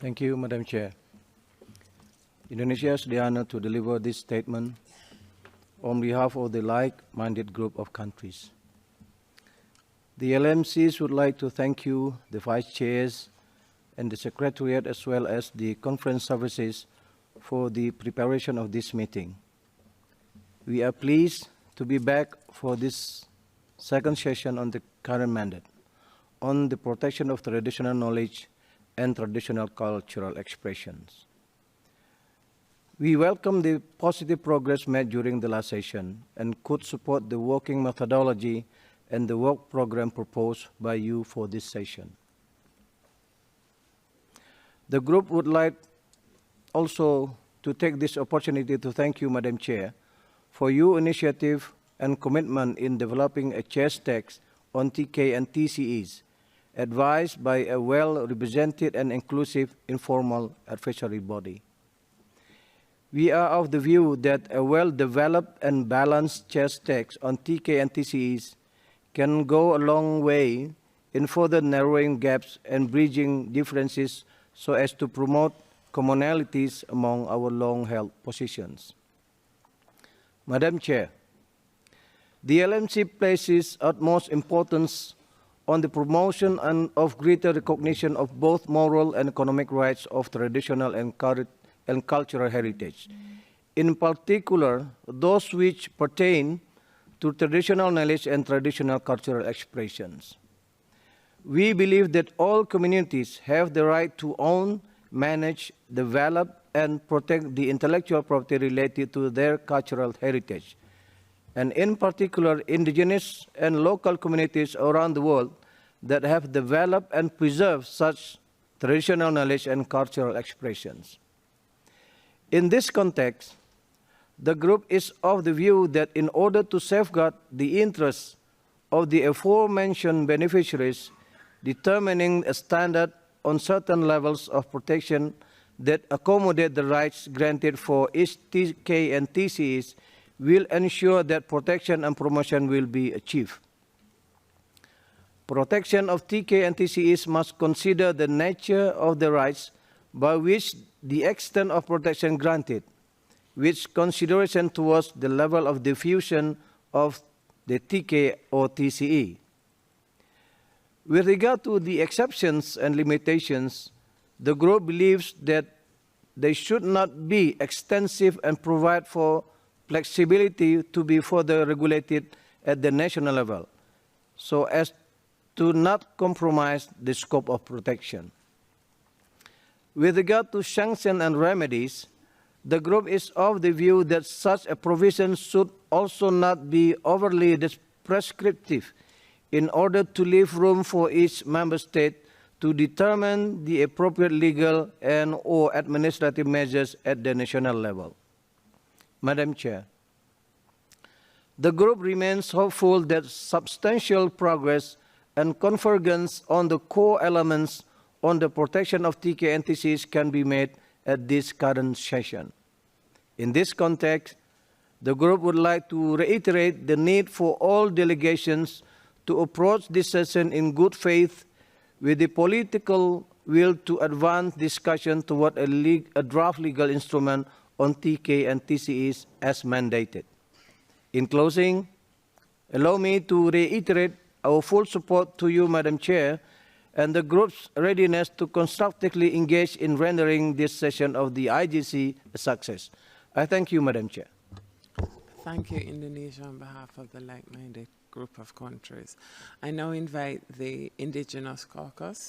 Thank you, Madam Chair. Indonesia has the honor to deliver this statement on behalf of the like-minded group of countries. The LMCs would like to thank you, the Vice Chairs, and the Secretariat, as well as the conference services, for the preparation of this meeting. We are pleased to be back for this second session on the current mandate on the protection of traditional knowledge and traditional cultural expressions. We welcome the positive progress made during the last session and could support the working methodology and the work program proposed by you for this session. The group would like also to take this opportunity to thank you, Madam Chair, for your initiative and commitment in developing a chair's text on TK and TCEs, advised by a well-represented and inclusive informal advisory body. We are of the view that a well-developed and balanced chair's text on TK and TCEs can go a long way in further narrowing gaps and bridging differences so as to promote commonalities among our long-held positions. Madam Chair, the LMC places utmost importance on the promotion of greater recognition of both moral and economic rights of traditional and cultural heritage, in particular those which pertain to traditional knowledge and traditional cultural expressions. We believe that all communities have the right to own, manage, develop, and protect the intellectual property related to their cultural heritage, and in particular indigenous and local communities around the world that have developed and preserved such traditional knowledge and cultural expressions. In this context, the group is of the view that in order to safeguard the interests of the aforementioned beneficiaries, determining a standard on certain levels of protection that accommodate the rights granted for each TK and TCEs will ensure that protection and promotion will be achieved. Protection of TK and TCEs must consider the nature of the rights by which the extent of protection granted, with consideration towards the level of diffusion of the TK or TCE. With regard to the exceptions and limitations, the group believes that they should not be extensive and provide for flexibility to be further regulated at the national level, so as to not compromise the scope of protection. With regard to sanctions and remedies, the group is of the view that such a provision should also not be overly prescriptive in order to leave room for each member state to determine the appropriate legal and/or administrative measures at the national level. Madam Chair, the group remains hopeful that substantial progress and convergence on the core elements on the protection of TK and TCEs can be made at this current session. In this context, the group would like to reiterate the need for all delegations to approach this session in good faith with the political will to advance discussion toward a draft legal instrument on TK and TCEs as mandated. In closing, allow me to reiterate our full support to you, Madam Chair, and the group's readiness to constructively engage in rendering this session of the IGC a success. I thank you, Madam Chair. Thank you, Indonesia, on behalf of the like-minded group of countries. I now invite the Indigenous Caucus